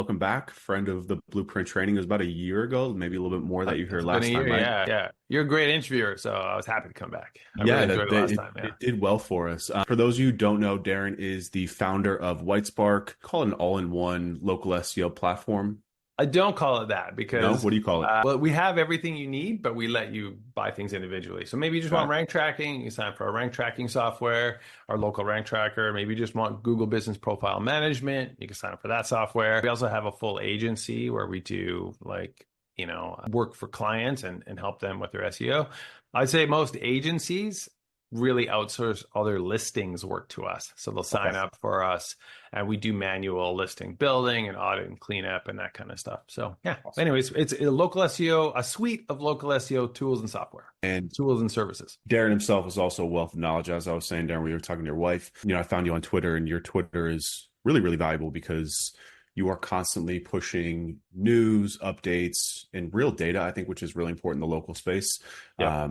Welcome back, friend of the Blueprint Training. It was about a year ago, maybe a little bit more that you heard It's been a last year. time, right? Yeah, yeah. You're a great interviewer, so I was happy to come back. I really Yeah, enjoyed it last it, time. Yeah. it did well for us. For those of you who don't know, Darren is the founder of Whitespark, call it an all-in-one local SEO platform. I don't call it that No, because, what do you call it? well, we have everything you need, but we let you buy things individually. So maybe you just want Got rank tracking, you sign up for our rank tracking software, our local rank tracker. Maybe you just want Google Business Profile Management, you can sign up for that software. We also have a full agency where we do work for clients and help them with their SEO. I'd say most agencies really outsource all their listings work to us. So they'll Okay. sign up for us and we do manual listing building and audit and cleanup and that kind of stuff. So yeah, Awesome. anyways, it's a local SEO, a suite of local SEO tools and software, And tools and services. Darren himself is also a wealth of knowledge. As I was saying, Darren, we were talking to your wife. I found you on Twitter, and your Twitter is really, really valuable because you are constantly pushing news, updates, and real data, I think, which is really important in the local space. Yeah,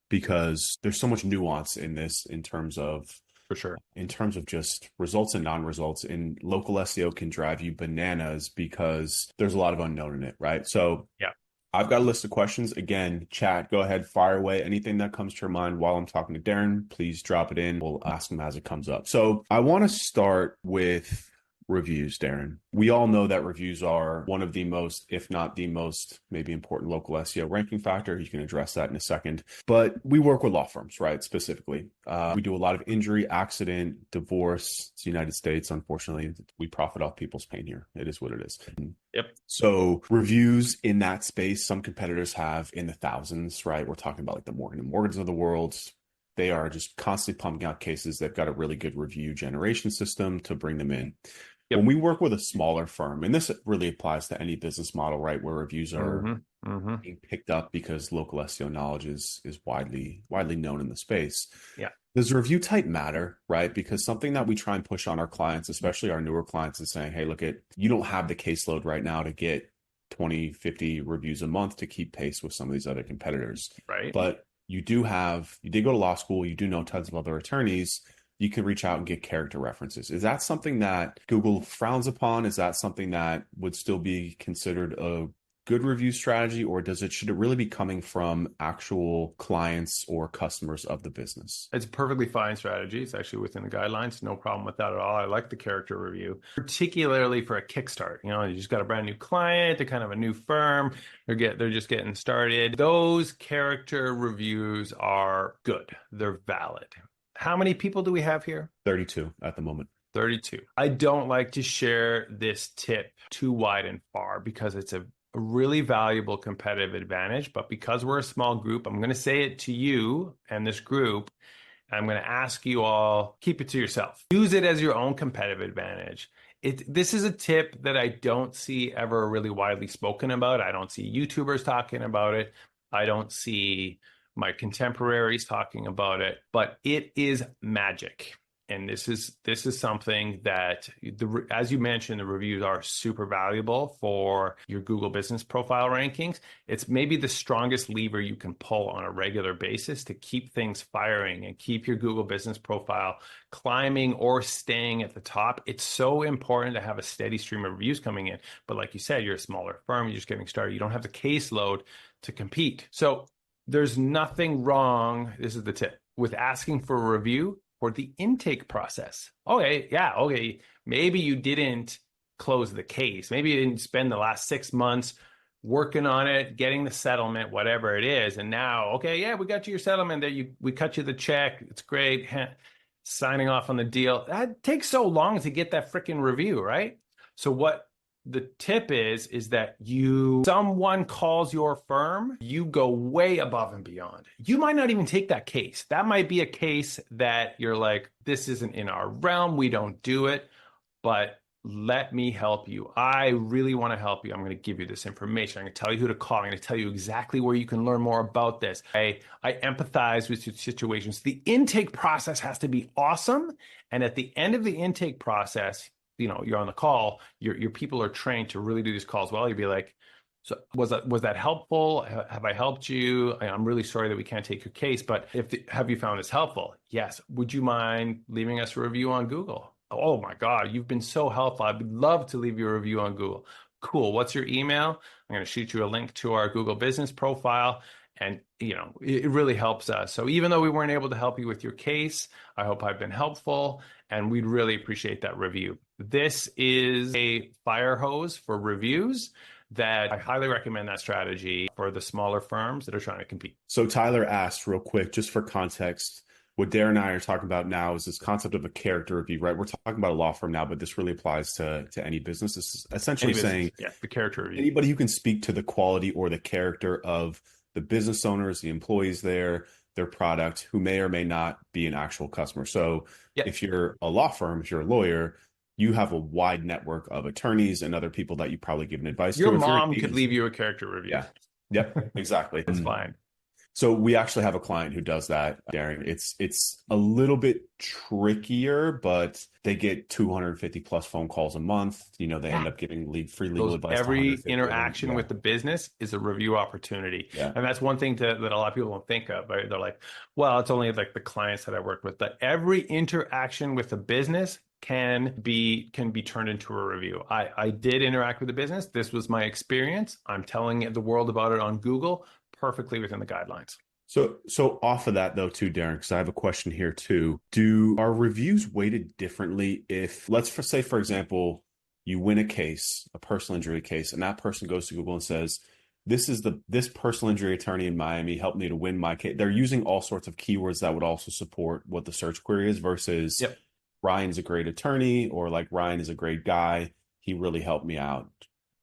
Because there's so much nuance in this for sure. in terms of just results and non-results. And local SEO can drive you bananas because there's a lot of unknown in it, right? So Yeah. I've got a list of questions. Again, chat, go ahead, fire away. Anything that comes to your mind while I'm talking to Darren, please drop it in. We'll ask him as it comes up. So I want to start with reviews, Darren. We all know that reviews are one of the most, if not the most, maybe important local SEO ranking factor. You can address that in a second. But we work with law firms, right? Specifically, we do a lot of injury, accident, divorce. It's the United States. Unfortunately, we profit off people's pain here. It is what it is. Yep. So reviews in that space, some competitors have in the thousands, right? We're talking about like the Morgan and Morgans of the world. They are just constantly pumping out cases. They've got a really good review generation system to bring them in. Yep. When we work with a smaller firm, and this really applies to any business model, right, where reviews are being picked up because local SEO knowledge is widely known in the space. Yeah. Does the review type matter, right? Because something that we try and push on our clients, especially our newer clients, is saying, hey, you don't have the caseload right now to get 20, 50 reviews a month to keep pace with some of these other competitors. Right. But you did go to law school, you do know tons of other attorneys, you can reach out and get character references. Is that something that Google frowns upon? Is that something that would still be considered a good review strategy, or should it really be coming from actual clients or customers of the business? It's a perfectly fine strategy. It's actually within the guidelines. No problem with that at all. I like the character review, particularly for a kickstart. You just got a brand new client, they're kind of a new firm, they're just getting started. Those character reviews are good. They're valid. How many people do we have here? 32 at the moment. 32. I don't like to share this tip too wide and far because it's a really valuable competitive advantage. But because we're a small group, I'm going to say it to you and this group. I'm going to ask you all, keep it to yourself. Use it as your own competitive advantage. This is a tip that I don't see ever really widely spoken about. I don't see YouTubers talking about it. I don't see my contemporaries talking about it, but it is magic. And this is something that, as you mentioned, the reviews are super valuable for your Google Business Profile rankings. It's maybe the strongest lever you can pull on a regular basis to keep things firing and keep your Google Business Profile climbing or staying at the top. It's so important to have a steady stream of reviews coming in. But like you said, you're a smaller firm, you're just getting started. You don't have the caseload to compete. So there's nothing wrong, this is the tip, with asking for a review for the intake process. Okay, yeah, okay. Maybe you didn't close the case. Maybe you didn't spend the last 6 months working on it, getting the settlement, whatever it is. And now, okay, yeah, we got you your settlement we cut you the check. It's great. Signing off on the deal. That takes so long to get that freaking review, right? So what the tip is that someone calls your firm, you go way above and beyond. You might not even take that case. That might be a case that you're like, this isn't in our realm. We don't do it, but let me help you. I really want to help you. I'm going to give you this information. I'm going to tell you who to call. I'm going to tell you exactly where you can learn more about this. I empathize with your situations. The intake process has to be awesome. And at the end of the intake process, you're on the call, your people are trained to really do these calls well. You'd be like, so was that helpful? Have I helped you? I'm really sorry that we can't take your case, but have you found this helpful? Yes. Would you mind leaving us a review on Google? Oh my God, you've been so helpful. I'd love to leave you a review on Google. Cool. What's your email? I'm going to shoot you a link to our Google business profile. And, it really helps us. So even though we weren't able to help you with your case, I hope I've been helpful, and we'd really appreciate that review. This is a fire hose for reviews that I highly recommend that strategy for the smaller firms that are trying to compete. So Tyler asked real quick, just for context, what Darren and I are talking about now is this concept of a character review, right? We're talking about a law firm now, but this really applies to any business. This is essentially saying the character review. Anybody who can speak to the quality or the character of the business owners, the employees there, their product, who may or may not be an actual customer. So if you're a law firm, if you're a lawyer, you have a wide network of attorneys and other people that you probably given advice to. Your mom could leave you a character review. Yeah. Yep, exactly. It's fine. So we actually have a client who does that, Darren. It's a little bit trickier, but they get 250 plus phone calls a month. They end up giving free legal advice. Every interaction with the business is a review opportunity. Yeah. And that's one thing that a lot of people don't think of, right? They're like, well, it's only like the clients that I work with. But every interaction with the business can be turned into a review. I did interact with the business. This was my experience. I'm telling the world about it on Google, perfectly within the guidelines. So off of that though too, Darren, because I have a question here too. Are reviews weighted differently if, let's say, for example, you win a case, a personal injury case, and that person goes to Google and says, this personal injury attorney in Miami helped me to win my case. They're using all sorts of keywords that would also support what the search query is versus Ryan's a great attorney, or like Ryan is a great guy. He really helped me out.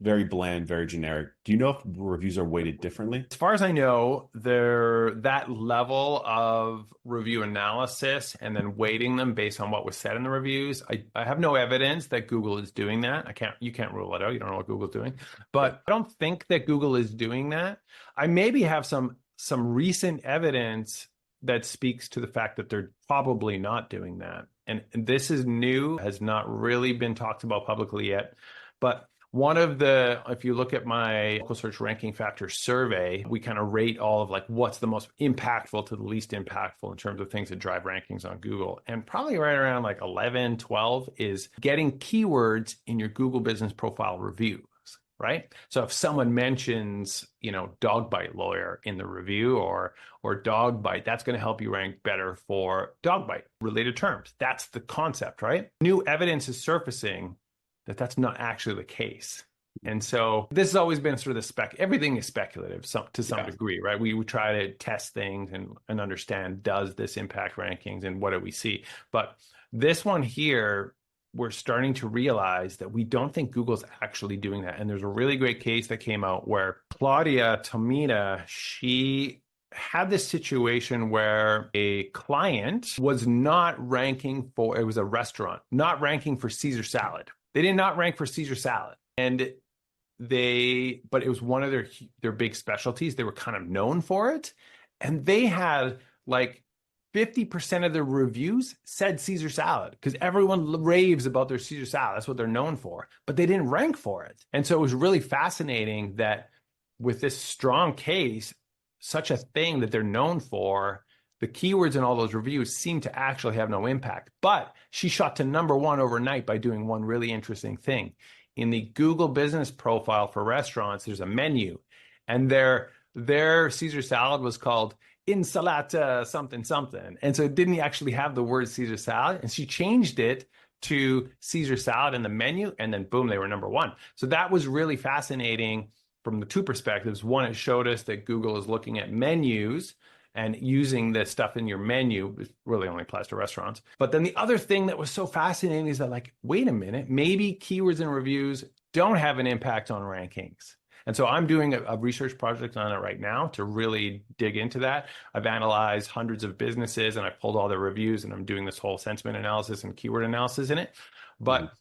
Very bland, very generic. Do you know if reviews are weighted differently? As far as I know, that level of review analysis and then weighting them based on what was said in the reviews, I have no evidence that Google is doing that. You can't rule it out. You don't know what Google's doing. But I don't think that Google is doing that. I maybe have some recent evidence that speaks to the fact that they're probably not doing that. And this is new, has not really been talked about publicly yet. But if you look at my local search ranking factor survey, we kind of rate all of like what's the most impactful to the least impactful in terms of things that drive rankings on Google. And probably right around like 11, 12 is getting keywords in your Google business profile reviews, right? So if someone mentions, dog bite lawyer in the review or dog bite, that's going to help you rank better for dog bite related terms. That's the concept, right? New evidence is surfacing that that's not actually the case. And so this has always been sort of everything is speculative to some degree, right? We try to test things and understand, does this impact rankings and what do we see? But this one here, we're starting to realize that we don't think Google's actually doing that. And there's a really great case that came out where Claudia Tomita, she had this situation where a client was not ranking it was a restaurant, not ranking for Caesar salad. They did not rank for Caesar salad. But it was one of their big specialties. They were kind of known for it. And they had like 50% of their reviews said Caesar salad because everyone raves about their Caesar salad. That's what they're known for. But they didn't rank for it. And so it was really fascinating that with this strong case, such a thing that they're known for, the keywords in all those reviews seem to actually have no impact. But she shot to number one overnight by doing one really interesting thing. In the Google business profile for restaurants, there's a menu. And their Caesar salad was called Insalata something something. And so it didn't actually have the word Caesar salad. And she changed it to Caesar salad in the menu. And then boom, they were number one. So that was really fascinating from the two perspectives. One, it showed us that Google is looking at menus and using the stuff in your menu. It really only applies to restaurants. But then the other thing that was so fascinating is that, like, wait a minute, maybe keywords and reviews don't have an impact on rankings. And so I'm doing a research project on it right now to really dig into that. I've analyzed hundreds of businesses and I pulled all their reviews, and I'm doing this whole sentiment analysis and keyword analysis in it. But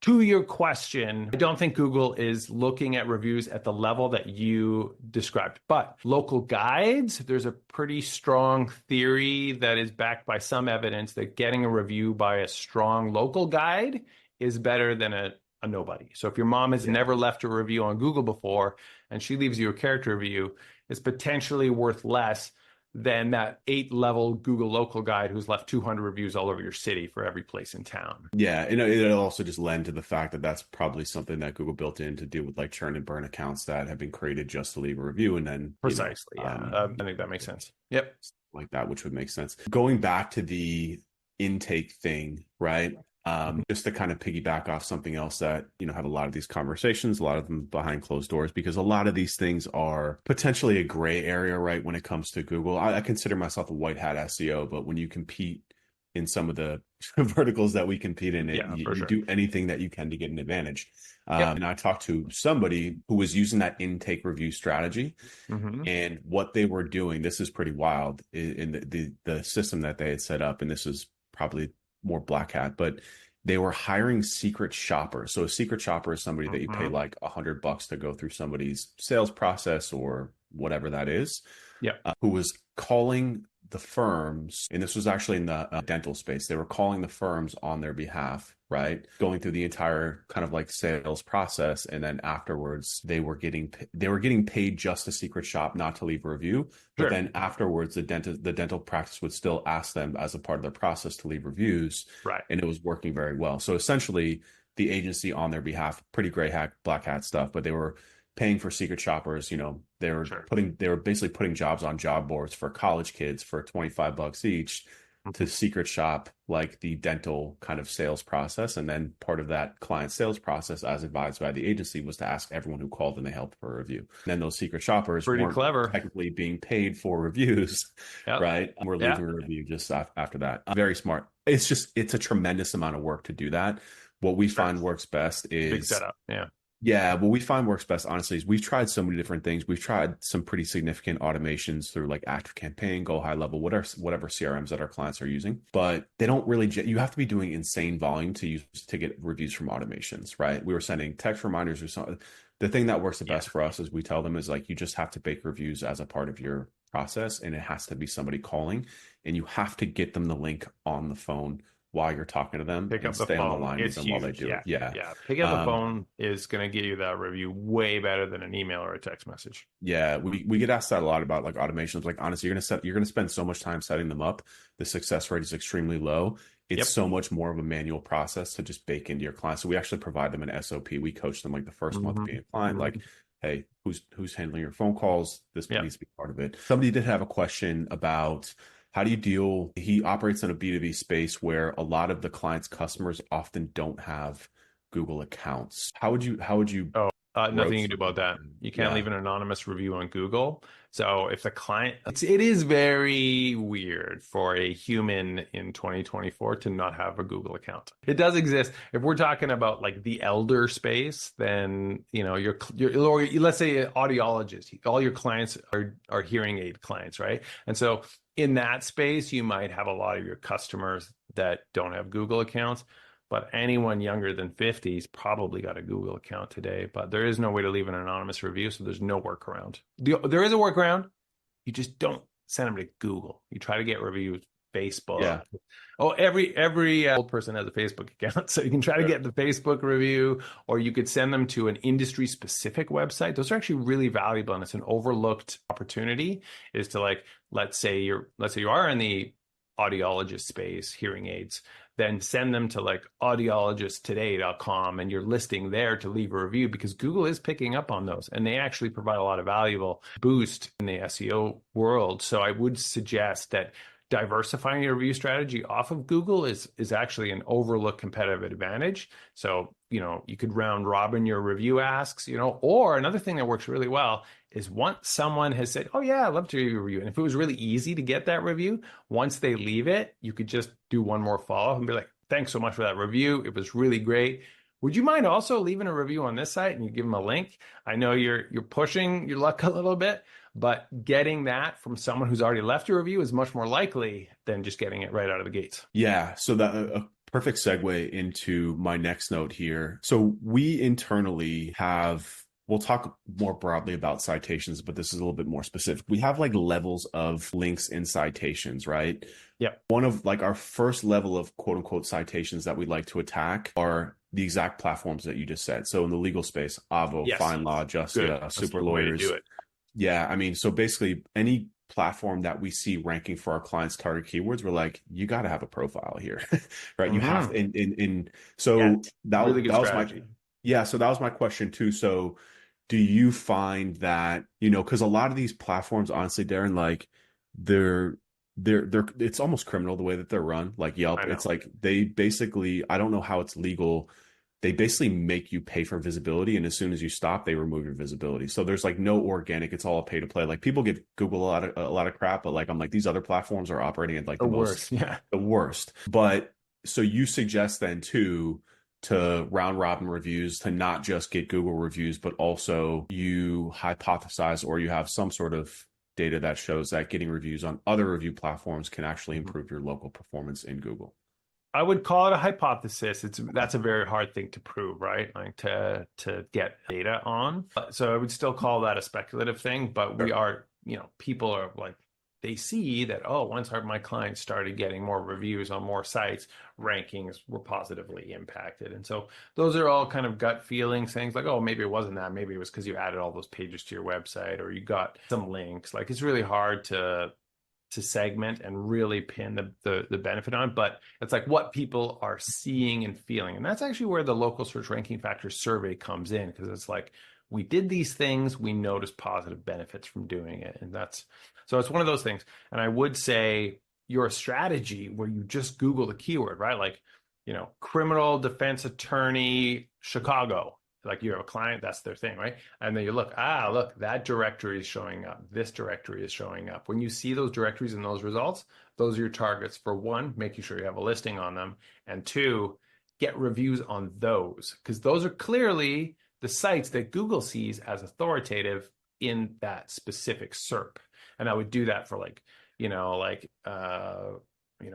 to your question, I don't think Google is looking at reviews at the level that you described. But local guides, there's a pretty strong theory that is backed by some evidence that getting a review by a strong local guide is better than a nobody. So if your mom has never left a review on Google before and she leaves you a character review, it's potentially worth less than that 8-level Google local guide who's left 200 reviews all over your city for every place in town. Yeah, it'll also just lend to the fact that that's probably something that Google built in to deal with like churn and burn accounts that have been created just to leave a review, and then Precisely, I think that makes sense. Yep. Like that, which would make sense. Going back to the intake thing, right? Just to kind of piggyback off something else that, have a lot of these conversations, a lot of them behind closed doors, because a lot of these things are potentially a gray area, right? When it comes to Google, I consider myself a white hat SEO, but when you compete in some of the verticals that we compete in, you do anything that you can to get an advantage. And I talked to somebody who was using that intake review strategy, and what they were doing, this is pretty wild in the system that they had set up. And this is probably more black hat, but they were hiring secret shoppers. So a secret shopper is somebody that you pay like $100 to go through somebody's sales process or whatever that is. Who was calling the firms, and this was actually in the dental space. They were calling the firms on their behalf, right? Going through the entire kind of like sales process, and then afterwards they were getting paid just to secret shop, not to leave a review. But then afterwards, the dental practice would still ask them as a part of their process to leave reviews, right? And it was working very well. So essentially, the agency on their behalf, pretty gray hat, black hat stuff, but they were paying for secret shoppers. They were basically putting jobs on job boards for college kids for $25 each to secret shop like the dental kind of sales process. And then part of that client sales process, as advised by the agency, was to ask everyone who called and they helped for a review. And then those secret shoppers weren't technically being paid for reviews, right? We're leaving a review just after that. Very smart. It's a tremendous amount of work to do that. What we find works best is big setup. Yeah, what we find works best, honestly, is we've tried so many different things. We've tried some pretty significant automations through like Active Campaign, Go High Level, whatever CRMs that our clients are using. But they don't really, you have to be doing insane volume to get reviews from automations, right? We were sending text reminders or something. The thing that works the best for us, as we tell them, is like you just have to bake reviews as a part of your process, and it has to be somebody calling, and you have to get them the link on the phone while you're talking to them. Pick up the stay phone. on the line It's with them huge. while they do it. Yeah. Pick up the phone is going to get you that review way better than an email or a text message. Yeah, we get asked that a lot about like automations. Like honestly, you're gonna spend so much time setting them up. The success rate is extremely low. It's so much more of a manual process to just bake into your client. So we actually provide them an SOP. We coach them like the first month being a client, like, hey, who's handling your phone calls? This needs to be part of it. Somebody did have a question about how do you deal? He operates in a B2B space where a lot of the client's customers often don't have Google accounts. How would you? Nothing you can do about that. You can't leave an anonymous review on Google. So if the client, it is very weird for a human in 2024 to not have a Google account. It does exist. If we're talking about like the elder space, then or let's say audiologist, all your clients are hearing aid clients, right? And so in that space, you might have a lot of your customers that don't have Google accounts. But anyone younger than 50's probably got a Google account today. But there is no way to leave an anonymous review, so there's no workaround. There is a workaround. You just don't send them to Google. You try to get reviews Facebook. Yeah. Oh, every old person has a Facebook account, so you can try to get the Facebook review, or you could send them to an industry-specific website. Those are actually really valuable, and it's an overlooked opportunity. Is to like, let's say you are in the audiologist space, hearing aids, then send them to like audiologisttoday.com and you're listing there to leave a review, because Google is picking up on those and they actually provide a lot of valuable boost in the SEO world. So I would suggest that diversifying your review strategy off of Google is actually an overlooked competitive advantage. So, you could round robin your review asks, or another thing that works really well is once someone has said, oh yeah, I'd love to leave a review. And if it was really easy to get that review, once they leave it, you could just do one more follow-up and be like, thanks so much for that review. It was really great. Would you mind also leaving a review on this site? And you give them a link. I know you're pushing your luck a little bit, but getting that from someone who's already left a review is much more likely than just getting it right out of the gates. Yeah. So that a perfect segue into my next note here. So we internally we'll talk more broadly about citations, but this is a little bit more specific. We have like levels of links in citations, right? Yeah. One of like our first level of quote unquote citations that we'd like to attack are the exact platforms that you just said. So in the legal space, Avvo, FindLaw, Justa, Super Lawyers. Do it. Yeah. I mean, so basically any platform that we see ranking for our clients' target keywords, we're like, you got to have a profile here, right? You have Mm-hmm. to, in Yeah, so really good that was my, strategy. yeah, so that was my question too. So do you find that, because a lot of these platforms, honestly, Darren, like they're it's almost criminal the way that they're run. Like Yelp, I it's know. like they basically, I don't know how it's legal. They basically make you pay for visibility, and as soon as you stop, they remove your visibility. So there's like no organic. It's all a pay to play. Like people give Google a lot of crap, but like I'm like these other platforms are operating at like The worst. Yeah. the worst. But so you suggest then too to round robin reviews to not just get Google reviews, but also you hypothesize or you have some sort of data that shows that getting reviews on other review platforms can actually Mhm. improve your local performance in Google. I would call it a hypothesis. That's a very hard thing to prove, right? Like to get data on. So I would still call that a speculative thing, but we Sure. are, people are like they see that, oh, once my clients started getting more reviews on more sites, rankings were positively impacted. And so those are all kind of gut feeling things like, oh, maybe it wasn't that. Maybe it was because you added all those pages to your website or you got some links. Like it's really hard to segment and really pin the benefit on, but it's like what people are seeing and feeling. And that's actually where the local search ranking factors survey comes in, because it's like we did these things, we noticed positive benefits from doing it. And so it's one of those things. And I would say your strategy where you just Google the keyword, right? Like, criminal defense attorney, Chicago. Like you have a client, that's their thing, right? And then you look, that directory is showing up. This directory is showing up. When you see those directories and those results, those are your targets for one, making sure you have a listing on them. And two, get reviews on those, because those are clearly the sites that Google sees as authoritative in that specific SERP. And I would do that for like,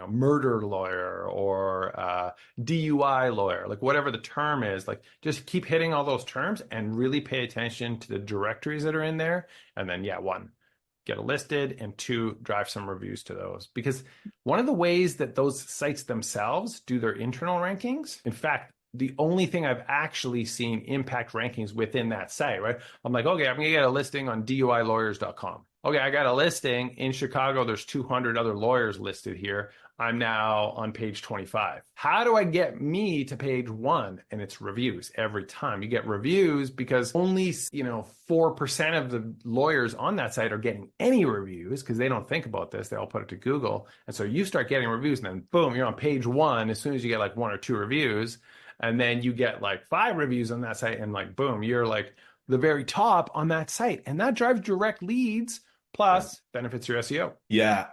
murder lawyer or DUI lawyer, like whatever the term is, like just keep hitting all those terms and really pay attention to the directories that are in there. And then, yeah, one, get it listed, and two, drive some reviews to those. Because one of the ways that those sites themselves do their internal rankings, in fact, the only thing I've actually seen impact rankings within that site, right? I'm like, okay, I'm going to get a listing on DUIlawyers.com. Okay, I got a listing in Chicago. There's 200 other lawyers listed here. I'm now on page 25. How do I get me to page 1? And it's reviews every time. You get reviews because only, 4% of the lawyers on that site are getting any reviews because they don't think about this. They all put it to Google. And so you start getting reviews and then boom, you're on page 1 as soon as you get like 1 or 2 reviews. And then you get like 5 reviews on that site and like, boom, you're like the very top on that site. And that drives direct leads Yeah. plus benefits your SEO. Yeah,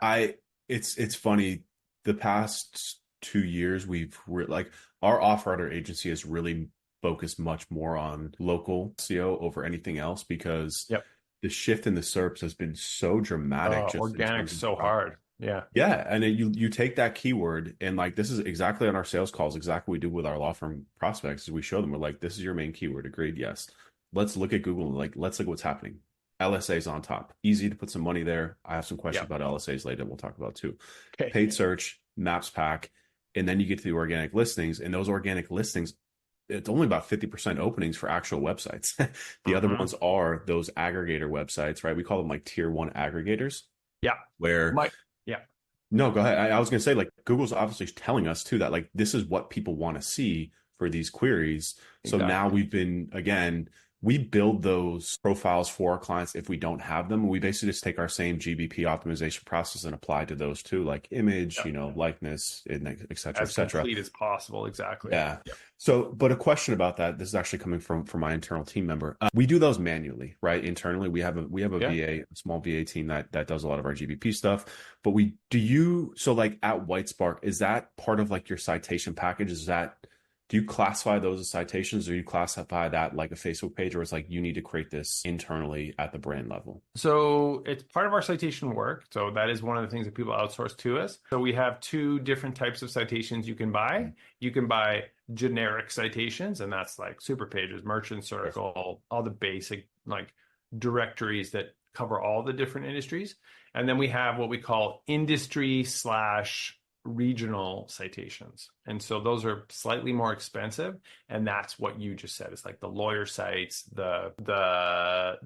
it's funny. The past 2 years, like our off-roader agency has really focused much more on local SEO over anything else because Yep. the shift in the SERPs has been so dramatic just in Organic's terms of so hard. Yeah. yeah, and then you take that keyword and like this is exactly on our sales calls, exactly what we do with our law firm prospects is we show them we're like, this is your main keyword, agreed, yes. Let's look at Google and like let's look at what's happening. LSA's on top. Easy to put some money there. I have some questions Yep. about LSAs later we'll talk about too. Okay. Paid search, maps pack, and then you get to the organic listings, and those organic listings, it's only about 50% openings for actual websites. The other Mm-hmm. ones are those aggregator websites, right? We call them like tier one aggregators, Yeah. where Mike. Yeah. no, go ahead. I was going to say, like, Google's obviously telling us too that, like, this is what people want to see for these queries. So now Exactly. we build those profiles for our clients if we don't have them. We basically just take our same GBP optimization process and apply to those too, like image, Yep. likeness, and et cetera, et As cetera. complete as possible. Exactly. Yeah. Yep. So, but a question about that. This is actually coming from my internal team member. We do those manually, right? Internally, we have a Yeah. VA, a small VA team that does a lot of our GBP stuff. But we do you so like at Whitespark, is that part of like your citation package? Do you classify those as citations, or you classify that like a Facebook page, or it's like you need to create this internally at the brand level? So it's part of our citation work. So that is one of the things that people outsource to us. So we have 2 different types of citations you can buy. You can buy generic citations, and that's like super pages, merchant circle, all the basic like directories that cover all the different industries. And then we have what we call industry slash regional citations. And so those are slightly more expensive. And that's what you just said. It's like the lawyer sites, the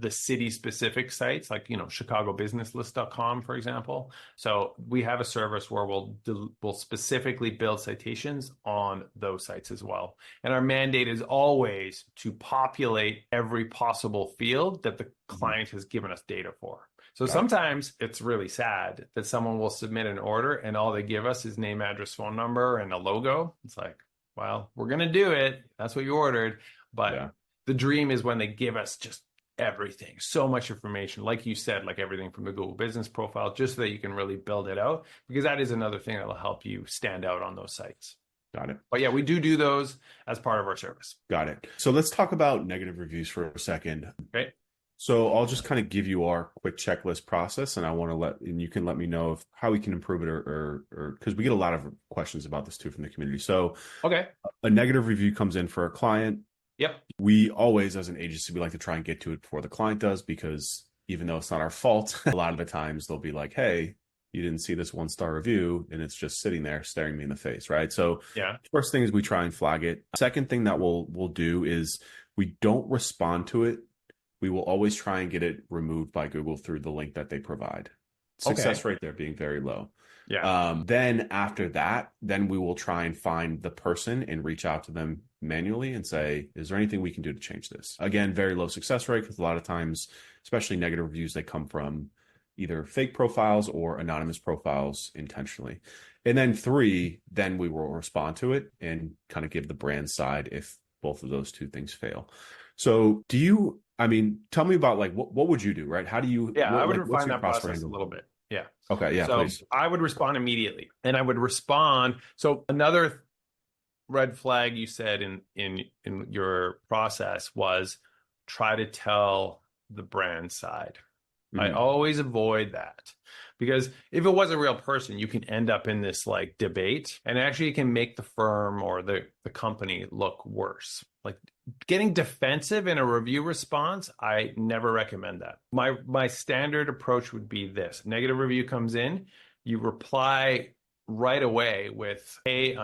city specific sites, like, chicagobusinesslist.com, for example. So we have a service where we'll specifically build citations on those sites as well. And our mandate is always to populate every possible field that the client has given us data for. So sometimes it's really sad that someone will submit an order and all they give us is name, address, phone number, and a logo. It's like, well, we're going to do it. That's what you ordered. But the dream is when they give us just everything, so much information, like you said, like everything from the Google business profile, just so that you can really build it out, because that is another thing that will help you stand out on those sites. Got it. But yeah, we do those as part of our service. Got it. So let's talk about negative reviews for a second. Okay. So I'll just kind of give you our quick checklist process, and and you can let me know how we can improve it, or because we get a lot of questions about this too from the community. So okay, a negative review comes in for a client. Yep. We always, as an agency, we like to try and get to it before the client does, because even though it's not our fault, a lot of the times they'll be like, hey, you didn't see this 1-star review, and it's just sitting there staring me in the face, right? So first thing is we try and flag it. Second thing that we'll do is we don't respond to it. We will always try and get it removed by Google through the link that they provide. Success rate there being very low. Then after that, then we will try and find the person and reach out to them manually and say, is there anything we can do to change this? Again, very low success rate, because a lot of times, especially negative reviews, they come from either fake profiles or anonymous profiles intentionally. And then 3, then we will respond to it and kind of give the brand side if both of those 2 things fail. So tell me about, like, what would you do, right? How do you, I would refine that process a little bit. Yeah. Okay. Yeah. So please. I would respond immediately, and I would respond. So another red flag you said in your process was try to tell the brand side. I always avoid that, because if it was a real person, you can end up in this like debate, and actually it can make the firm or the company look worse. Like getting defensive in a review response, I never recommend that. My standard approach would be this: negative review comes in, you reply right away with, hey,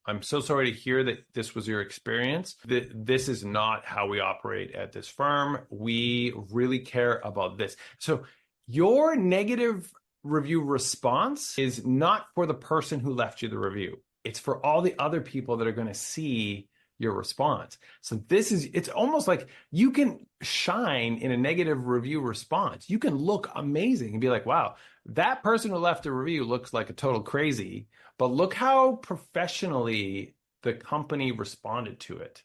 I'm so sorry to hear that this was your experience. This is not how we operate at this firm. We really care about this. So your negative review response is not for the person who left you the review. It's for all the other people that are going to see your response. So it's almost like you can shine in a negative review response. You can look amazing and be like, wow, that person who left a review looks like a total crazy, but look how professionally the company responded to it.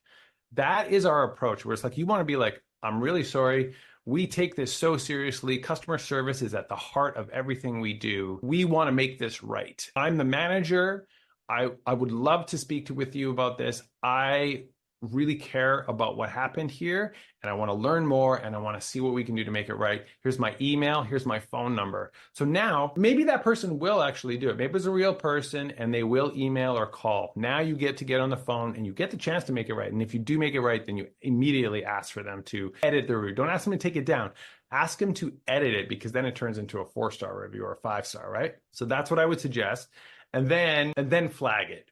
That is our approach, where it's like, you want to be like, I'm really sorry. We take this so seriously. Customer service is at the heart of everything we do. We want to make this right. I'm the manager. I would love to speak with you about this. I really care about what happened here, and I want to learn more, and I want to see what we can do to make it right. Here's my email. Here's my phone number. So now maybe that person will actually do it. Maybe it's a real person and they will email or call. Now you get to get on the phone and you get the chance to make it right. And if you do make it right, then you immediately ask for them to edit the review. Don't ask them to take it down. Ask them to edit it, because then it turns into a 4-star review or a 5-star, right? So that's what I would suggest. And then flag it.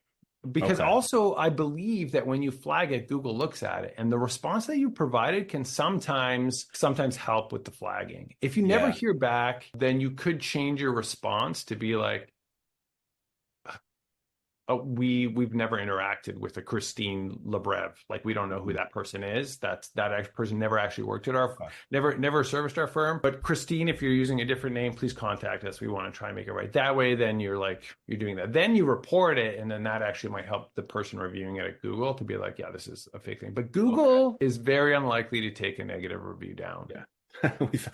Because also, I believe that when you flag it, Google looks at it, and the response that you provided can sometimes help with the flagging. If you never hear back, then you could change your response to be like, we've never interacted with a Christine Lebrev. Like, we don't know who that person is. That person never actually worked at our, never serviced our firm. But Christine, if you're using a different name, please contact us. We want to try and make it right. That way, then you're doing that. Then you report it, and then that actually might help the person reviewing it at Google to be like, yeah, this is a fake thing. But Google is very unlikely to take a negative review down. Yeah.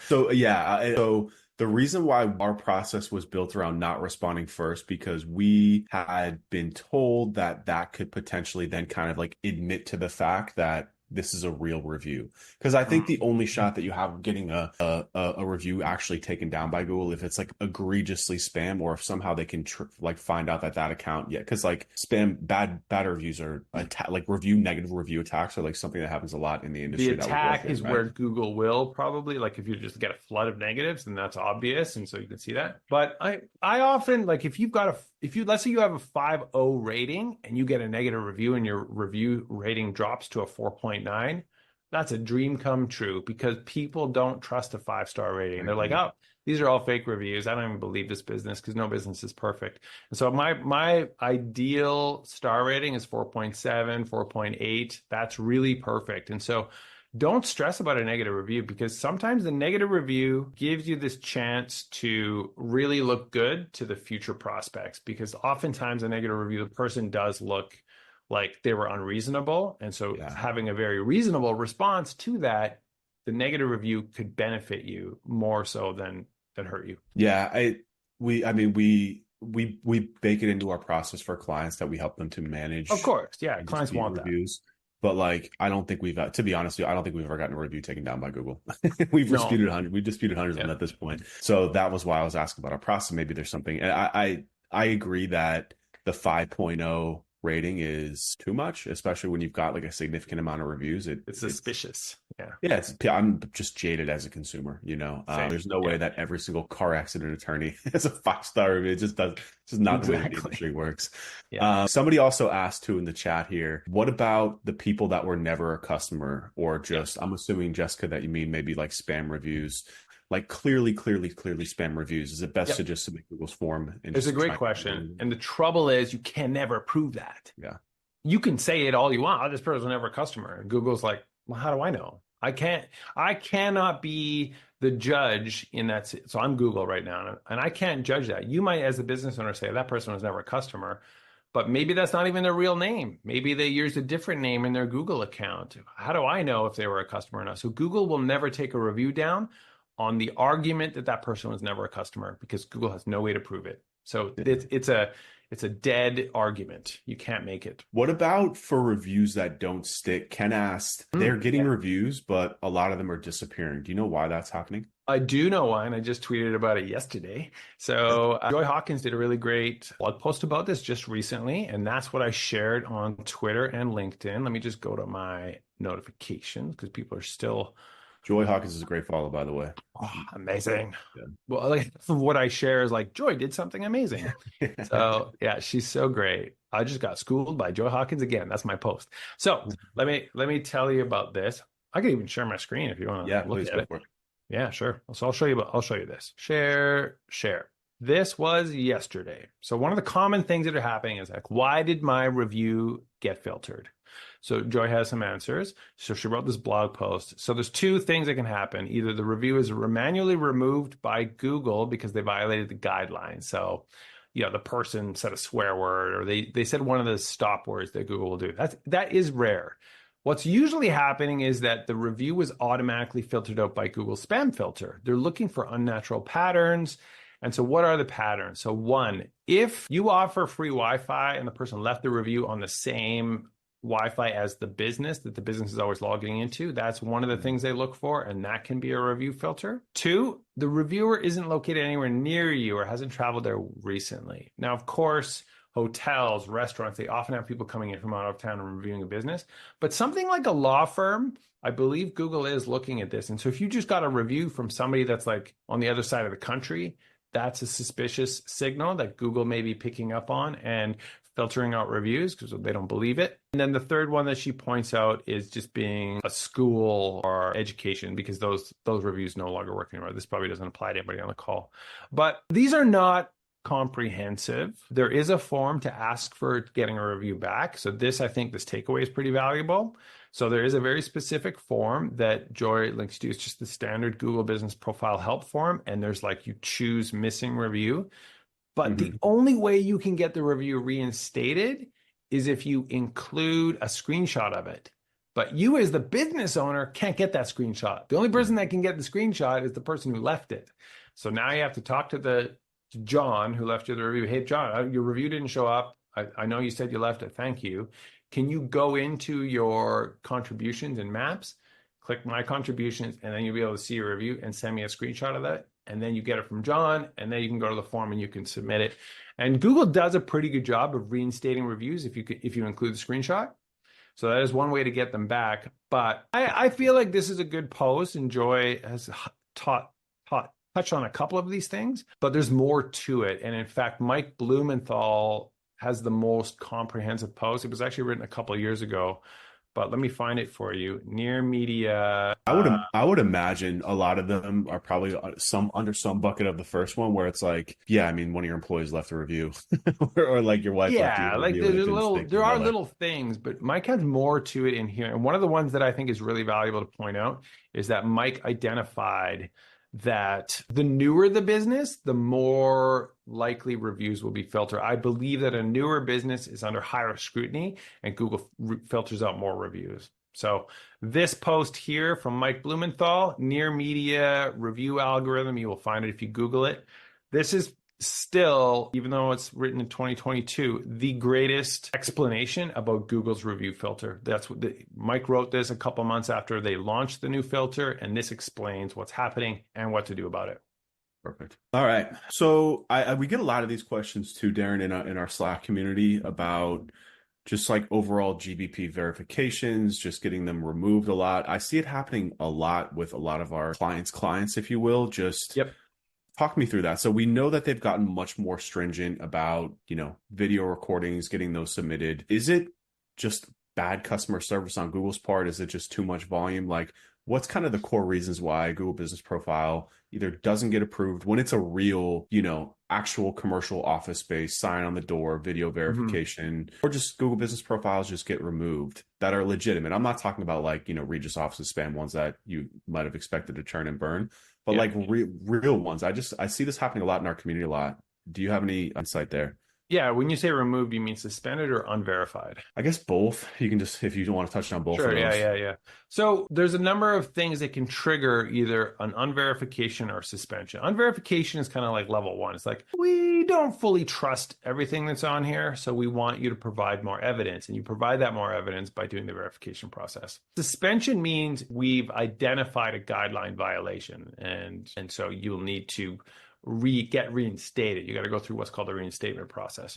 So the reason why our process was built around not responding first, because we had been told that could potentially then kind of like admit to the fact that this is a real review. Because I think the only shot that you have of getting a review actually taken down by Google, if it's like egregiously spam, or if somehow they can like find out that that account, yeah, because like spam bad reviews are like negative review attacks are like something that happens a lot in the The industry that we're attack working in, is right? where Google will probably, like, if you just get a flood of negatives, then that's obvious, and so you can see that. But I often, like, if you've got let's say you have a 5.0 rating and you get a negative review and your review rating drops to a 4.9, that's a dream come true, because people don't trust a 5-star rating. They're like, oh, these are all fake reviews. I don't even believe this business, because no business is perfect. And so my ideal star rating is 4.7, 4.8. That's really perfect. And so don't stress about a negative review, because sometimes the negative review gives you this chance to really look good to the future prospects, because oftentimes a negative review, the person does look like they were unreasonable. And so having a very reasonable response to that, the negative review could benefit you more so than hurt you. Yeah, we bake it into our process for clients that we help them to Of manage course, yeah, and clients dispute want that. reviews. But like, I don't think we've got, to be honest with you, I don't think we've ever gotten a review taken down by Google. We've No. disputed hundreds of them at this point. So that was why I was asking about our process. Maybe there's something, and I agree that the 5.0 rating is too much, especially when you've got like a significant amount of reviews. It's suspicious. Yeah. Yeah, I'm just jaded as a consumer, you know. There's no way that every single car accident attorney has a 5-star review. It just does. It's just not the way the industry works. Yeah. Somebody also asked too in the chat here, what about the people that were never a customer, or just, I'm assuming, Jessica, that you mean maybe like spam reviews, like clearly spam reviews. Is it best to just submit Google's form? And it's a great question. And the trouble is you can never prove that. Yeah. You can say it all you want. Oh, this person was never a customer. And Google's like, well, how do I know? I cannot be the judge in that. So I'm Google right now, and I can't judge that. You might, as a business owner, say that person was never a customer, but maybe that's not even their real name. Maybe they used a different name in their Google account. How do I know if they were a customer or not? So Google will never take a review down on the argument that that person was never a customer, because Google has no way to prove it. So it's a dead argument. You can't make it. What about for reviews that don't stick? Ken asked, they're getting reviews, but a lot of them are disappearing. Do you know why that's happening? I do know why, and I just tweeted about it yesterday. So Joy Hawkins did a really great blog post about this just recently, and that's what I shared on Twitter and LinkedIn. Let me just go to my notifications, because people are still... Joy Hawkins is a great follow, by the way. Oh, amazing. Yeah. Well, like, what I share is like, Joy did something amazing. So yeah, she's so great. I just got schooled by Joy Hawkins again. That's my post. So let me tell you about this. I can even share my screen if you want to look at it. Yeah, sure. So I'll show you this. Share. This was yesterday. So one of the common things that are happening is like, why did my review get filtered? So Joy has some answers. So she wrote this blog post. So there's two things that can happen. Either the review is manually removed by Google because they violated the guidelines. So, you know, the person said a swear word, or they said one of the stop words that Google will do. That is rare. What's usually happening is that the review was automatically filtered out by Google spam filter. They're looking for unnatural patterns. And so what are the patterns? So one, if you offer free Wi-Fi and the person left the review on the same Wi-Fi as the business that the business is always logging into, that's one of the things they look for, and that can be a review filter. Two, the reviewer isn't located anywhere near you or hasn't traveled there recently. Now, of course, hotels, restaurants, they often have people coming in from out of town and reviewing a business, but something like a law firm, I believe Google is looking at this. And so if you just got a review from somebody that's like on the other side of the country, that's a suspicious signal that Google may be picking up on and filtering out reviews because they don't believe it. And then the third one that she points out is just being a school or education, because those reviews no longer work anymore. This probably doesn't apply to anybody on the call. But these are not comprehensive. There is a form to ask for getting a review back. So this takeaway is pretty valuable. So there is a very specific form that Joy links to. It's just the standard Google Business Profile Help form. And there's like, you choose missing review. But the only way you can get the review reinstated is if you include a screenshot of it. But you as the business owner can't get that screenshot. The only person that can get the screenshot is the person who left it. So now you have to talk to John who left you the review. Hey, John, your review didn't show up. I know you said you left it. Thank you. can you go into your contributions and maps, click my contributions, and then you'll be able to see your review and send me a screenshot of that. And then you get it from John, and then you can go to the form and you can submit it. And Google does a pretty good job of reinstating reviews if you include the screenshot. So that is one way to get them back. But I feel like this is a good post, and Joy has touched on a couple of these things, but there's more to it. And in fact, Mike Blumenthal has the most comprehensive post. It was actually written a couple of years ago, but let me find it for you. Near Media. I would imagine a lot of them are probably under some bucket of the first one where it's like, yeah, I mean, one of your employees left a review, or like your wife left you a like review. there are little things, but Mike has more to it in here. And one of the ones that I think is really valuable to point out is that Mike identified that the newer the business, the more likely reviews will be filtered. I believe that a newer business is under higher scrutiny, and Google filters out more reviews. So this post here from Mike Blumenthal, Near Media Review Algorithm, you will find it if you Google it. This is still, even though it's written in 2022, the greatest explanation about Google's review filter. That's what Mike wrote this a couple months after they launched the new filter, and this explains what's happening and what to do about it. Perfect. All right. So we get a lot of these questions too, Darren, in our Slack community about just like overall GBP verifications, just getting them removed a lot. I see it happening a lot with a lot of our clients, if you will. Just talk me through that. So we know that they've gotten much more stringent about, video recordings, getting those submitted. Is it just bad customer service on Google's part? Is it just too much volume? Like, what's kind of the core reasons why Google Business Profile either doesn't get approved when it's a real, actual commercial office space, sign on the door, video verification, or just Google Business Profiles just get removed that are legitimate? I'm not talking about like, Regis Office spam ones that you might have expected to churn and burn, but like real ones. I see this happening a lot in our community a lot. Do you have any insight there? Yeah, when you say removed, you mean suspended or unverified? I guess both. You can just, if you don't want to touch on both of those. Yeah. So there's a number of things that can trigger either an unverification or suspension. Unverification is kind of like level one. It's like, we don't fully trust everything that's on here, so we want you to provide more evidence. And you provide that more evidence by doing the verification process. Suspension means we've identified a guideline violation. And so you'll need to get reinstated. You got to go through what's called the reinstatement process.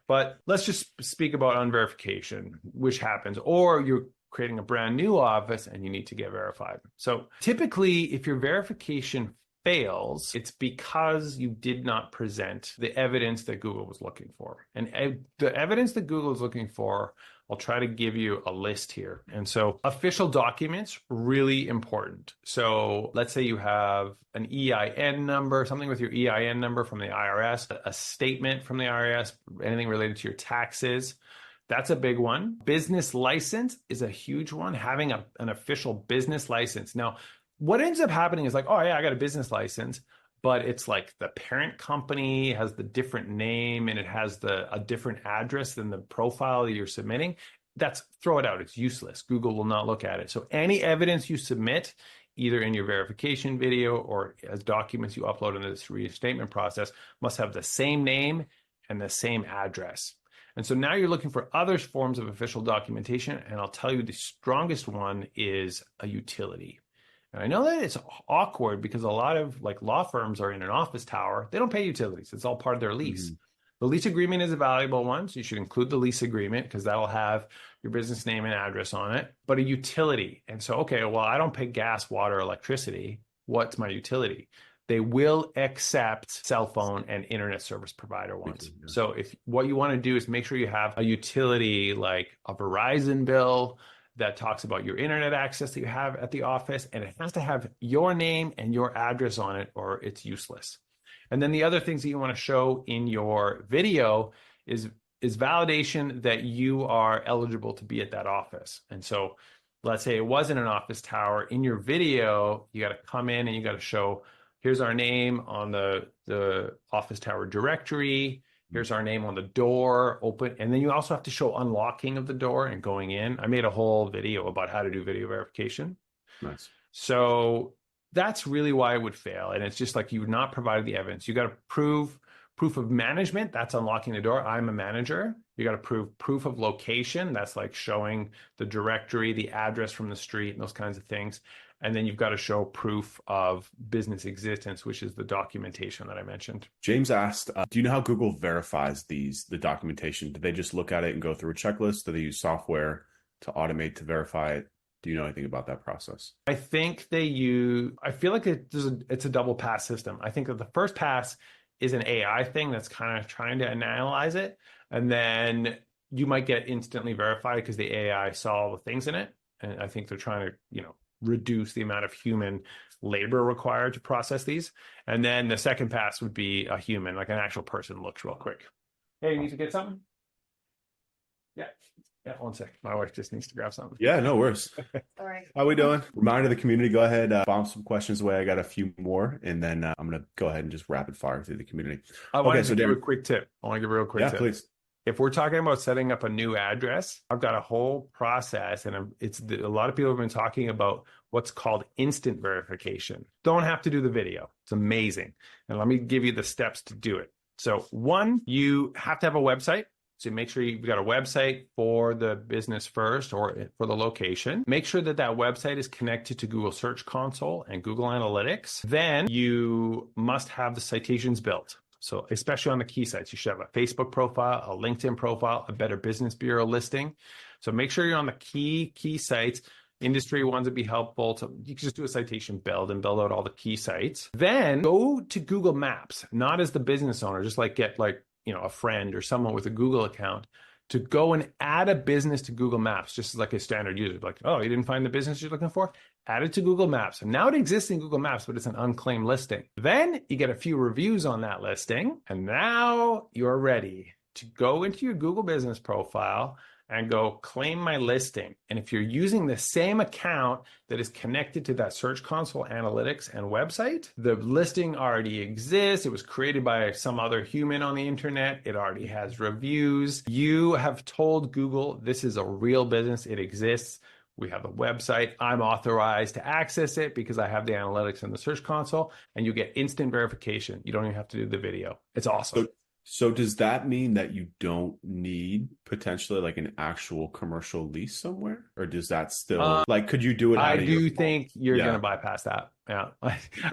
But let's just speak about unverification, which happens, or you're creating a brand new office and you need to get verified. So typically, if your verification fails, it's because you did not present the evidence that Google was looking for. And the evidence that Google is looking for, I'll try to give you a list here. And so official documents, really important. So let's say you have an EIN number, something with your EIN number from the IRS, a statement from the IRS, anything related to your taxes. That's a big one. Business license is a huge one, having an official business license. Now, what ends up happening is like, oh yeah, I got a business license, but it's like the parent company has the different name and it has a different address than the profile that you're submitting. Throw it out. It's useless. Google will not look at it. So any evidence you submit, either in your verification video or as documents you upload in this reinstatement process, must have the same name and the same address. And so now you're looking for other forms of official documentation. And I'll tell you the strongest one is a utility. And I know that it's awkward because a lot of like law firms are in an office tower. They don't pay utilities. It's all part of their lease. The lease agreement is a valuable one. So you should include the lease agreement because that'll have your business name and address on it. But a utility. And so, okay, well, I don't pay gas, water, electricity. What's my utility? They will accept cell phone and internet service provider ones. So if what you want to do is make sure you have a utility like a Verizon bill that talks about your internet access that you have at the office, and it has to have your name and your address on it or it's useless. And then the other things that you want to show in your video is validation that you are eligible to be at that office. And so let's say it wasn't an office tower. In your video, you got to come in and you got to show, here's our name on the office tower directory. Here's our name on the door, open. And then you also have to show unlocking of the door and going in. I made a whole video about how to do video verification. Nice. So that's really why it would fail. And it's just like you would not provide the evidence. You got to prove Proof of management, that's unlocking the door. I'm a manager. You got to prove proof of location. That's like showing the directory, the address from the street, and those kinds of things. And then you've got to show proof of business existence, which is the documentation that I mentioned. James asked, do you know how Google verifies the documentation? Do they just look at it and go through a checklist? Do they use software to automate to verify it? Do you know anything about that process? I think I feel like it's a double pass system. I think that the first pass is an AI thing that's kind of trying to analyze it. And then you might get instantly verified because the AI saw all the things in it. And I think they're trying to, reduce the amount of human labor required to process these. And then the second pass would be a human, like an actual person looks real quick. Hey, you need to get something? Yeah. Yeah, 1 sec. My wife just needs to grab something. Yeah, no worries. All right. How we doing? Reminder to the community, go ahead, bomb some questions away. I got a few more, and then I'm going to go ahead and just rapid fire through the community. I want to give a quick tip. Yeah, please. If we're talking about setting up a new address, I've got a whole process, and a lot of people have been talking about what's called instant verification. Don't have to do the video. It's amazing. And let me give you the steps to do it. So 1, you have to have a website. So make sure you've got a website for the business first or for the location. Make sure that website is connected to Google Search Console and Google Analytics. Then you must have the citations built. So especially on the key sites, you should have a Facebook profile, a LinkedIn profile, a Better Business Bureau listing. So make sure you're on the key sites. Industry ones would be helpful. So you can just do a citation build and build out all the key sites. Then go to Google Maps, not as the business owner, just get a friend or someone with a Google account to go and add a business to Google Maps, just as like a standard user. Like, oh, you didn't find the business you're looking for? Add it to Google Maps. And now it exists in Google Maps, but it's an unclaimed listing. Then you get a few reviews on that listing. And now you're ready to go into your Google business profile and go claim my listing. And if you're using the same account that is connected to that Search Console, Analytics, and website, the listing already exists. It was created by some other human on the internet. It already has reviews. You have told Google, this is a real business. It exists. We have a website. I'm authorized to access it because I have the analytics and the Search Console, and you get instant verification. You don't even have to do the video. It's awesome. So does that mean that you don't need potentially like an actual commercial lease somewhere? Or does that still could you do it? I do think you're going to bypass that. Yeah.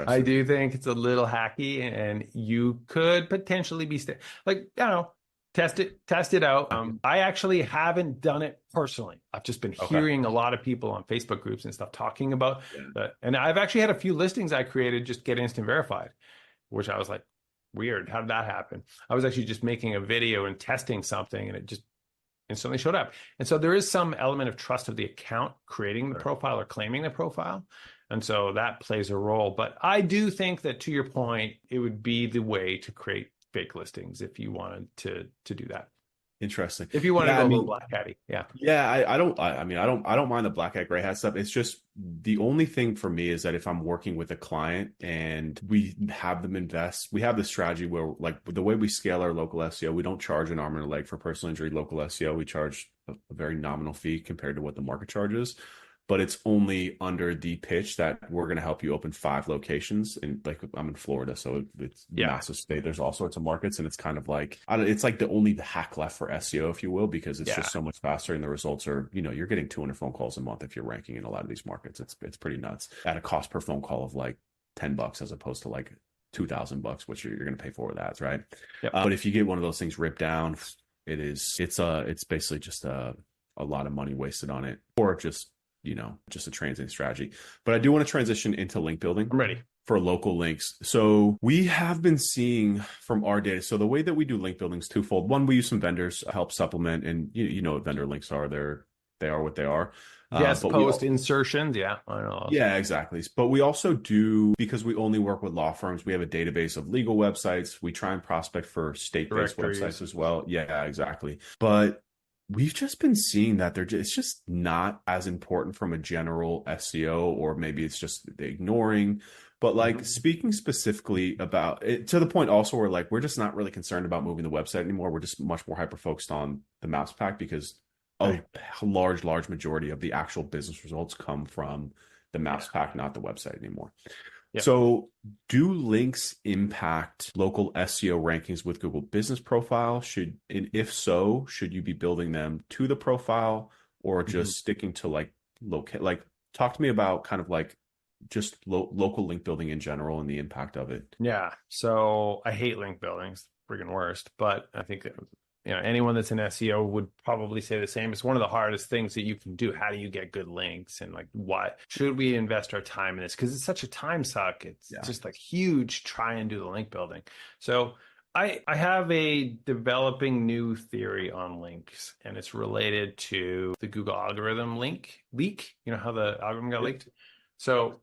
I do think it's a little hacky, and you could potentially be test it out. I actually haven't done it personally. I've just been hearing a lot of people on Facebook groups and stuff talking about that. And I've actually had a few listings I created just get instant verified, which I was like, weird. How did that happen? I was actually just making a video and testing something, and it just instantly showed up. And so there is some element of trust of the account creating the profile or claiming the profile. And so that plays a role. But I do think that, to your point, it would be the way to create fake listings if you wanted to do that. Interesting. If you want to go a little black hatty. Yeah. Yeah. I don't mind the black hat, gray hat stuff. It's just the only thing for me is that if I'm working with a client and we have them invest, we have this strategy where like the way we scale our local SEO, we don't charge an arm and a leg for personal injury local SEO. We charge a very nominal fee compared to what the market charges. But it's only under the pitch that we're going to help you open 5 locations. And like I'm in Florida, so it's massive state. There's all sorts of markets, and it's kind of like it's like the only hack left for SEO, if you will, because it's just so much faster, and the results are you're getting 200 phone calls a month if you're ranking in a lot of these markets. It's pretty nuts at a cost per phone call of like $10 as opposed to like $2,000, which you're going to pay for with ads, right? Yep. But if you get one of those things ripped down, it's basically just a lot of money wasted on it, or just a transient strategy. But I do want to transition into link building. I'm ready for local links. So we have been seeing from our data. So the way that we do link building is twofold. One, we use some vendors to help supplement, and you know what vendor links are. They are what they are. Yes, post insertions. Yeah, I know. Yeah, exactly. But we also do, because we only work with law firms, we have a database of legal websites. We try and prospect for state-based websites as well. Yeah, exactly. But we've just been seeing that it's just not as important from a general SEO, or maybe it's just ignoring. But like speaking specifically about it, to the point also where like we're just not really concerned about moving the website anymore. We're just much more hyper focused on the Maps Pack, because a large majority of the actual business results come from the Maps Pack, not the website anymore. Yep. So Do links impact local SEO rankings with Google Business Profile? And if so, should you be building them to the profile or just sticking to like talk to me about kind of like just local link building in general and the impact of it. Yeah. So I hate link building. It's the friggin' worst. But I think that, anyone that's in SEO would probably say the same. It's one of the hardest things that you can do. How do you get good links? And like, why should we invest our time in this? Because it's such a time suck. It's just like huge. Try and do the link building. So I have a developing new theory on links, and it's related to the Google algorithm leak. You know how the algorithm got leaked? So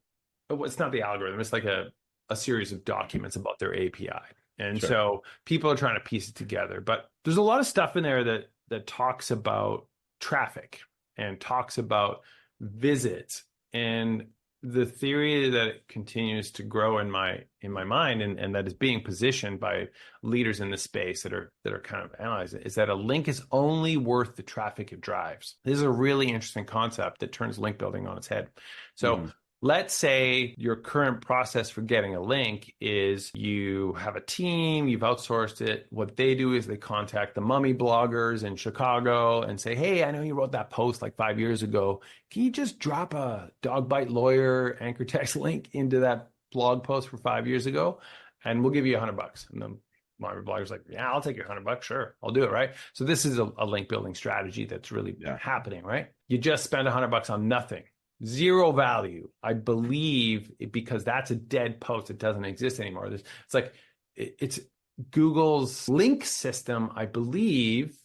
it's not the algorithm. It's like a series of documents about their API. And so people are trying to piece it together. But there's a lot of stuff in there that talks about traffic and talks about visits. And the theory that continues to grow in my mind and that is being positioned by leaders in the space that are kind of analyzing it, is that a link is only worth the traffic it drives. This is a really interesting concept that turns link building on its head. So let's say your current process for getting a link is you have a team, you've outsourced it. What they do is they contact the mummy bloggers in Chicago and say, hey, I know you wrote that post like 5 years ago. Can you just drop a dog bite lawyer anchor text link into that blog post for 5 years ago? And we'll give you $100. And the mummy blogger's like, yeah, I'll take your $100. Sure, I'll do it, right? So this is a link building strategy that's really happening, right? You just spend $100 on nothing. Zero value, I believe, because that's a dead post. It doesn't exist anymore. It's like it's Google's link system, I believe,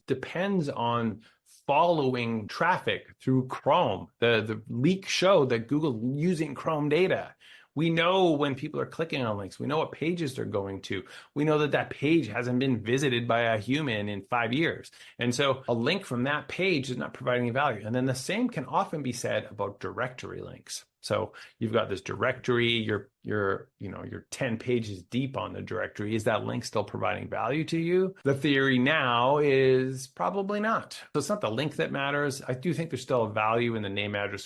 depends on following traffic through Chrome. The leak showed that Google using Chrome data. We know when people are clicking on links. We know what pages they're going to. We know that page hasn't been visited by a human in 5 years. And so a link from that page is not providing any value. And then the same can often be said about directory links. So you've got this directory, you're 10 pages deep on the directory. Is that link still providing value to you? The theory now is probably not. So it's not the link that matters. I do think there's still a value in the name, address,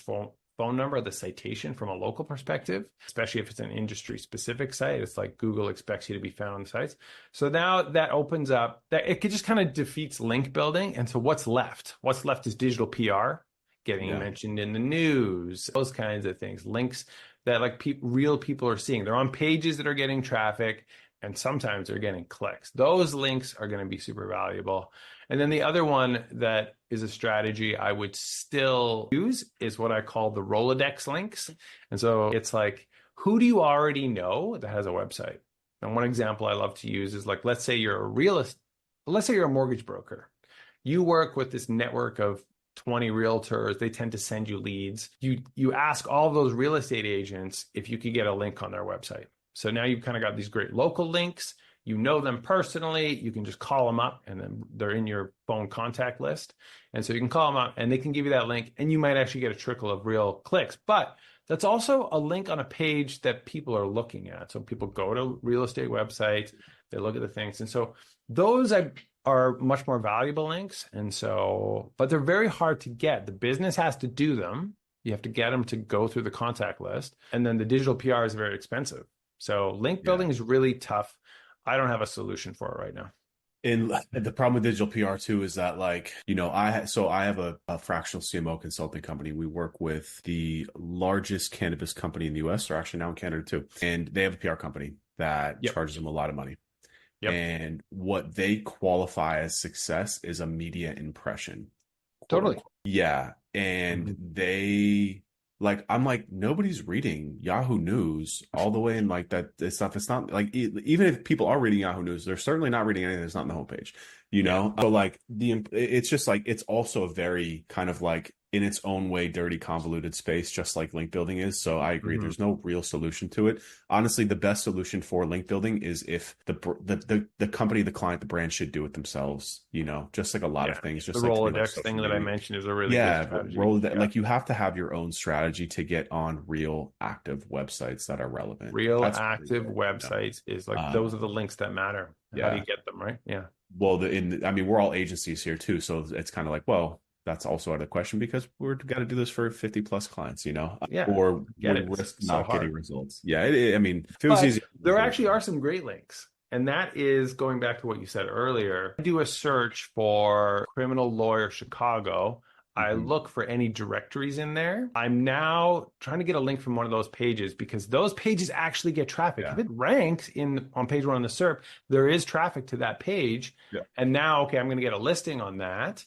phone number, the citation from a local perspective, especially if it's an industry specific site. It's like Google expects you to be found on sites. So now that opens up that it just kind of defeats link building. And so what's left? What's left is digital PR, getting mentioned in the news, those kinds of things, links that like real people are seeing. They're on pages that are getting traffic, and sometimes they're getting clicks. Those links are going to be super valuable. And then the other one that is a strategy I would still use is what I call the Rolodex links. And so it's like, who do you already know that has a website? And one example I love to use is like, let's say you're a mortgage broker. You work with this network of 20 realtors. They tend to send you leads. You ask all those real estate agents if you could get a link on their website. So now you've kind of got these great local links. You know them personally. You can just call them up and then they're in your phone contact list. And so you can call them up and they can give you that link and you might actually get a trickle of real clicks. But that's also a link on a page that people are looking at. So people go to real estate websites, they look at the things. And so those are much more valuable links. And so, but they're very hard to get. The business has to do them. You have to get them to go through the contact list. And then the digital PR is very expensive. So link building is really tough. I don't have a solution for it right now. And the problem with digital PR too is that I have a fractional CMO consulting company. We work with the largest cannabis company in the US. They're actually now in Canada too. And they have a PR company that charges them a lot of money. And what they qualify as success is a media impression. Totally. Yeah. And I'm like, nobody's reading Yahoo News all the way in like that stuff. It's not like, even if people are reading Yahoo News, they're certainly not reading anything that's not on the homepage, So like it's just like, it's also a very kind of like in its own way, dirty, convoluted space, just like link building is. So I agree. There's no real solution to it. Honestly, the best solution for link building is if the company, the client, the brand should do it themselves, just like a lot of things. Just the like Rolodex thing that I mentioned is a really good strategy. Rolodex, like you have to have your own strategy to get on real active websites that are relevant. That's active websites is like, those are the links that matter. How do you get them, right? Yeah. Well, we're all agencies here too. So it's kind of like, well, that's also out of the question because we're got to do this for 50 plus clients, Yeah, or get would it. It's risk so not getting hard. results. Yeah, I mean, if it was But easy, I would there do it. actually are some great links. And that is going back to what you said earlier. I do a search for criminal lawyer Chicago. I Mhm. look for any directories in there. I'm now trying to get a link from one of those pages because those pages actually get traffic. If Yeah. it ranks on page one on the SERP, there is traffic to that page. Yeah. And now, okay, I'm going to get a listing on that.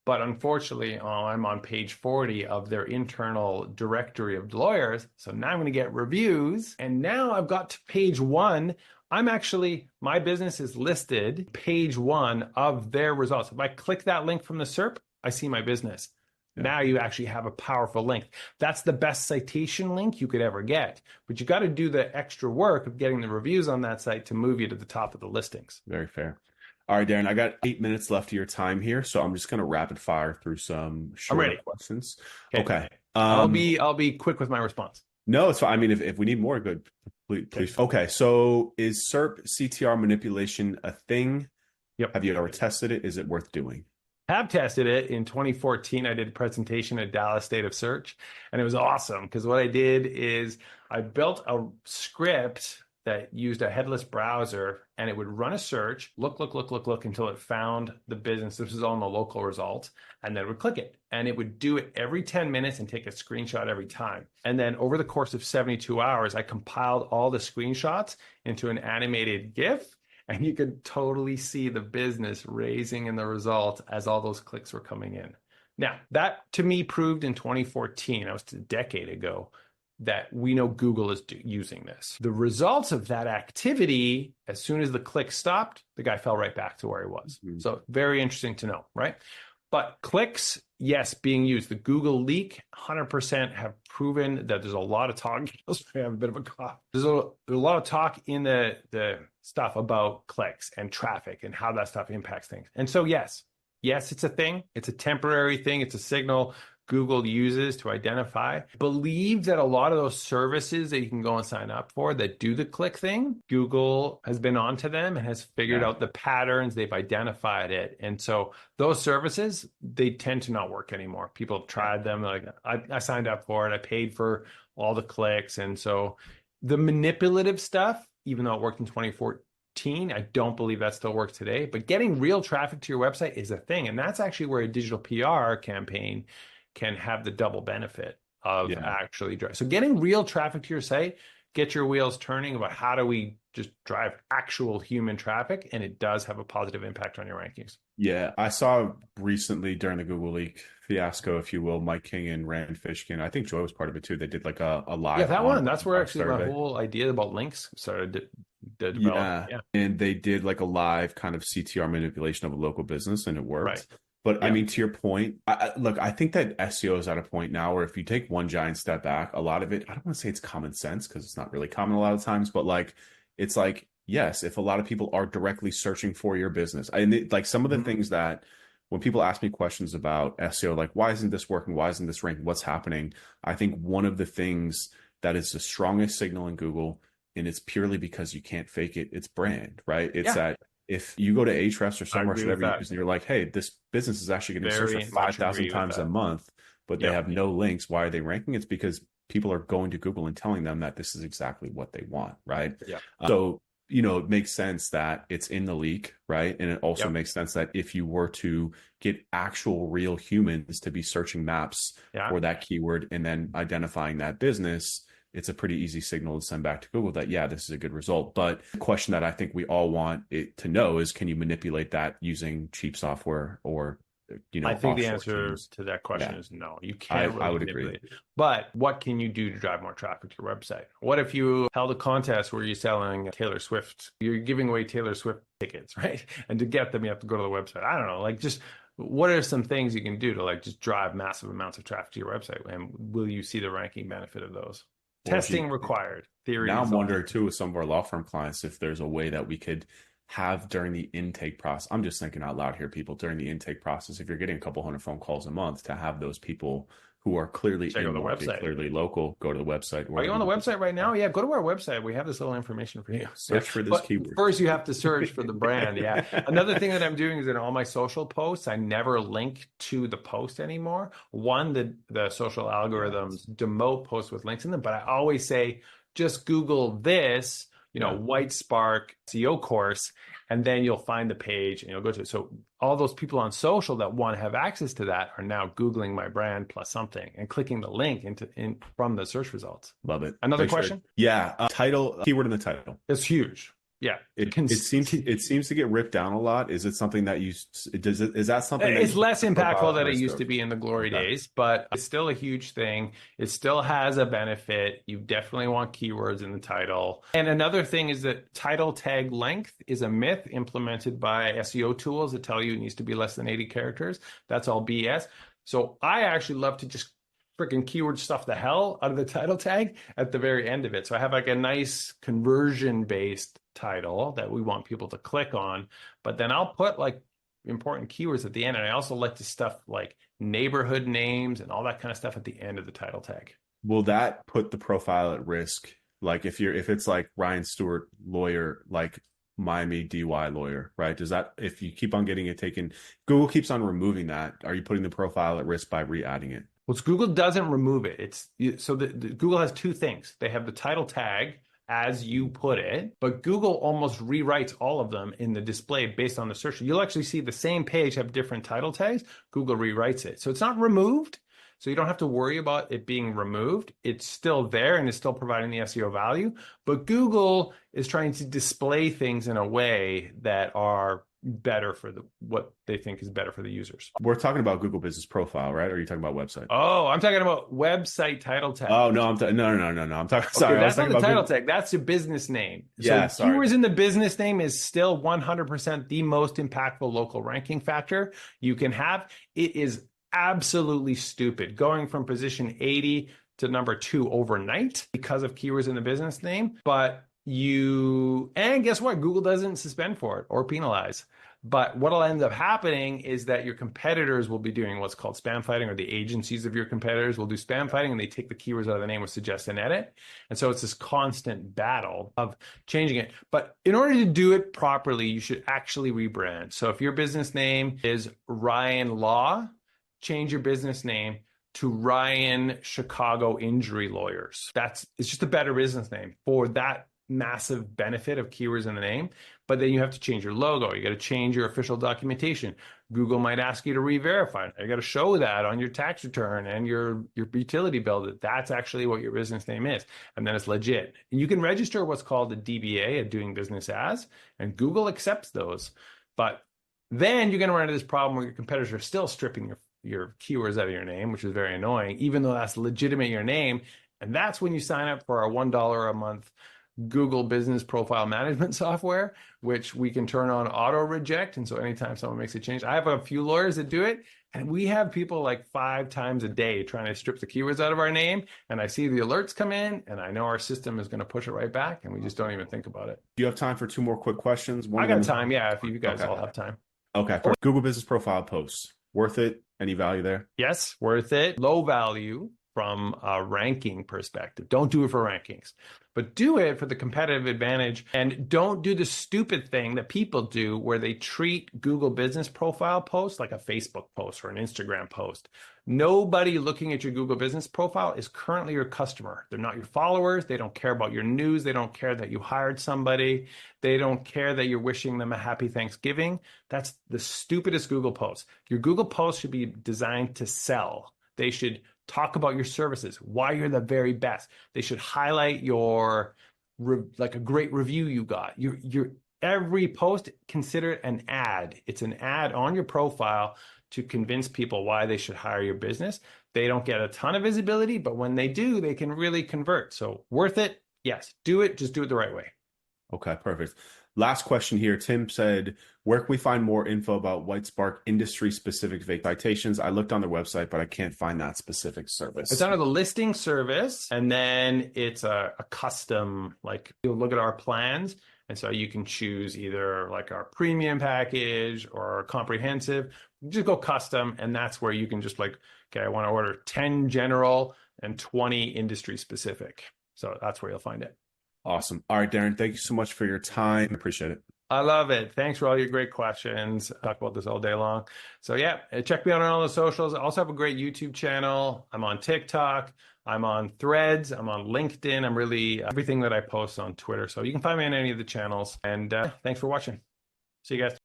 But unfortunately, I'm on page 40 of their internal directory of lawyers. So now I'm going to get reviews. And now I've got to page one. My business is listed page one of their results. If I click that link from the SERP, I see my business. Yeah. Now you actually have a powerful link. That's the best citation link you could ever get. But you got to do the extra work of getting the reviews on that site to move you to the top of the listings. Very fair. All right, Darren, I got 8 minutes left of your time here, so I'm just going to rapid fire through some I'm shorter ready. questions. Okay. Okay. I'll be quick with my response. No, it's fine. I mean, if we need more, good. Please. Okay. So is SERP CTR manipulation a thing? Yep. Have you ever tested it? Is it worth doing? Have tested it in 2014. I did a presentation at Dallas State of Search, and it was awesome because what I did is I built a script that used a headless browser, and it would run a search, look until it found the business. This is all in the local result, and then it would click it, and it would do it every 10 minutes and take a screenshot every time. And then over the course of 72 hours, I compiled all the screenshots into an animated GIF. And you could totally see the business raising in the result as all those clicks were coming in. Now, that to me proved in 2014, that was a decade ago, that we know Google is using this. The results of that activity, as soon as the click stopped, the guy fell right back to where he was. Mhm. So very interesting to know, right? But clicks, yes, being used. The Google leak, 100% have proven that there's a lot of talk. I have a bit of a cough. There's a lot of talk in the stuff about clicks and traffic and how that stuff impacts things. And so, yes, it's a thing. It's a temporary thing. It's a signal Google uses to identify. Believe that a lot of those services that you can go and sign up for that do the click thing, Google has been onto them and has figured out the patterns. They've identified it. And so those services, they tend to not work anymore. People have tried them. Like I signed up for it. I paid for all the clicks. And so the manipulative stuff, even though it worked in 2014, I don't believe that still works today. But getting real traffic to your website is a thing. And that's actually where a digital PR campaign can have the double benefit of actually drive. So getting real traffic to your site, get your wheels turning about how do we just drive actual human traffic, and it does have a positive impact on your rankings. Yeah, I saw recently during the Google leak fiasco, if you will, Mike King and Rand Fishkin. I think Joy was part of it too. They did like a live. Yeah, that one. That's where live actually survey. my whole idea about links started to develop. Yeah, and they did like a live kind of CTR manipulation of a local business, and it worked. Right. But I mean, to your point, look, I think that SEO is at a point now where if you take one giant step back, a lot of it, I don't want to say it's common sense because it's not really common a lot of times, but like, it's like, yes, if a lot of people are directly searching for your business, like some of the things that when people ask me questions about SEO, like, why isn't this working? Why isn't this ranking? What's happening? I think one of the things that is the strongest signal in Google, and it's purely because you can't fake it, it's brand, right? It's that if you go to Ahrefs or somewhere, whatever, and you're like, hey, this business is actually getting searched for 5,000 times a month, but they have no links. Why are they ranking? It's because people are going to Google and telling them that this is exactly what they want, right? Yeah. So, it makes sense that it's in the leak, right? And it also makes sense that if you were to get actual real humans to be searching maps for that keyword and then identifying that business, it's a pretty easy signal to send back to Google that, yeah, this is a good result. But the question that I think we all want it to know is, can you manipulate that using cheap software or, I think the answer teams? to that question is no. You can't really I would manipulate agree. it. But what can you do to drive more traffic to your website? What if you held a contest where you're selling Taylor Swift? You're giving away Taylor Swift tickets, right? And to get them, you have to go to the website. I don't know, like just what are some things you can do to like just drive massive amounts of traffic to your website? And will you see the ranking benefit of those? Testing required. Theory. Now I'm wondering too with some of our law firm clients if there's a way that we could have during the intake process. I'm just thinking out loud here, people, during the intake process, if you're getting a couple hundred phone calls a month, to have those people who are clearly Check out in the market, website. clearly local, go to the website. Are you on the website right now? Yeah, go to our website. We have this little information for you. Search for this But keyword. first, you have to search for the brand. Yeah. Another thing that I'm doing is in all my social posts, I never link to the post anymore. One, the social algorithms demote posts with links in them, but I always say, just Google this, White Spark SEO course, and then you'll find the page and you'll go to it. So all those people on social that want to have access to that are now Googling my brand plus something and clicking the link from the search results. Love it. Another question? Yeah. Title, keyword in the title. It's huge. Yeah. It seems to get ripped down a lot. Is it something that is that something it's less impactful than it used to be in the glory Okay. days, but it's still a huge thing. It still has a benefit. You definitely want keywords in the title. And another thing is that title tag length is a myth implemented by SEO tools that tell you it needs to be less than 80 characters. That's all BS. So I actually love to just freaking keyword stuff the hell out of the title tag at the very end of it. So I have like a nice conversion based title that we want people to click on, but then I'll put like important keywords at the end. And I also like to stuff like neighborhood names and all that kind of stuff at the end of the title tag. Will that put the profile at risk? Like if it's like Ryan Stewart, lawyer, like Miami DY lawyer, right? Does that, if you keep on getting it taken, Google keeps on removing that, are you putting the profile at risk by re-adding it? Well, Google doesn't remove it. Google has two things. They have the title tag as you put it, but Google almost rewrites all of them in the display based on the search. You'll actually see the same page have different title tags. Google rewrites it. So it's not removed. So you don't have to worry about it being removed. It's still there and it's still providing the SEO value, but Google is trying to display things in a way that are better for what they think is better for the users. We're talking about Google Business Profile, right? Or are you talking about website? Oh, I'm talking about website title tag. Oh no, no. I'm talking. Sorry, that's not the title tag. That's your business name. Yeah, so keywords in the business name is still 100% the most impactful local ranking factor you can have. It is absolutely stupid going from position 80 to number 2 overnight because of keywords in the business name, and guess what? Google doesn't suspend for it or penalize. But what'll end up happening is that your competitors will be doing what's called spam fighting, or the agencies of your competitors will do spam fighting and they take the keywords out of the name with suggest and edit. And so it's this constant battle of changing it. But in order to do it properly, you should actually rebrand. So if your business name is Ryan Law, change your business name to Ryan Chicago Injury Lawyers. It's just a better business name for that massive benefit of keywords in the name. But then you have to change your logo. You got to change your official documentation. Google might ask you to re-verify. You got to show that on your tax return and your utility bill that that's actually what your business name is. And then it's legit. And you can register what's called a DBA, a doing business as, and Google accepts those. But then you're going to run into this problem where your competitors are still stripping your keywords out of your name, which is very annoying, even though that's legitimate your name. And that's when you sign up for our $1 a month Google Business Profile Management software, which we can turn on auto reject. And so anytime someone makes a change, I have a few lawyers that do it, and we have people like 5 times a day trying to strip the keywords out of our name. And I see the alerts come in and I know our system is going to push it right back, and we just don't even think about it. Do you have time for 2 more quick questions? I got time. Yeah. If you guys all have time. Okay. Google Business Profile posts, worth it? Any value there? Yes, worth it. Low value from a ranking perspective. Don't do it for rankings, but do it for the competitive advantage. And don't do the stupid thing that people do where they treat Google Business Profile posts like a Facebook post or an Instagram post. Nobody looking at your Google Business Profile is currently your customer. They're not your followers. They don't care about your news. They don't care that you hired somebody. They don't care that you're wishing them a happy Thanksgiving. That's the stupidest Google post. Your Google post should be designed to sell. They should talk about your services, why you're the very best. They should highlight like a great review you got. Your every post, consider it an ad. It's an ad on your profile to convince people why they should hire your business. They don't get a ton of visibility, but when they do, they can really convert. So worth it? Yes. Do it. Just do it the right way. Okay, perfect. Last question here. Tim said, where can we find more info about Whitespark industry-specific citations? I looked on their website, but I can't find that specific service. It's under the listing service, and then it's a custom, like you'll look at our plans. And so you can choose either like our premium package or comprehensive. Just go custom, and that's where you can just like, okay, I want to order 10 general and 20 industry specific. So that's where you'll find it. Awesome. All right, Darren, thank you so much for your time. I appreciate it. I love it. Thanks for all your great questions. I talk about this all day long. So yeah, check me out on all the socials. I also have a great YouTube channel. I'm on TikTok. I'm on Threads. I'm on LinkedIn. I'm really everything that I post on Twitter. So you can find me on any of the channels. And thanks for watching. See you guys.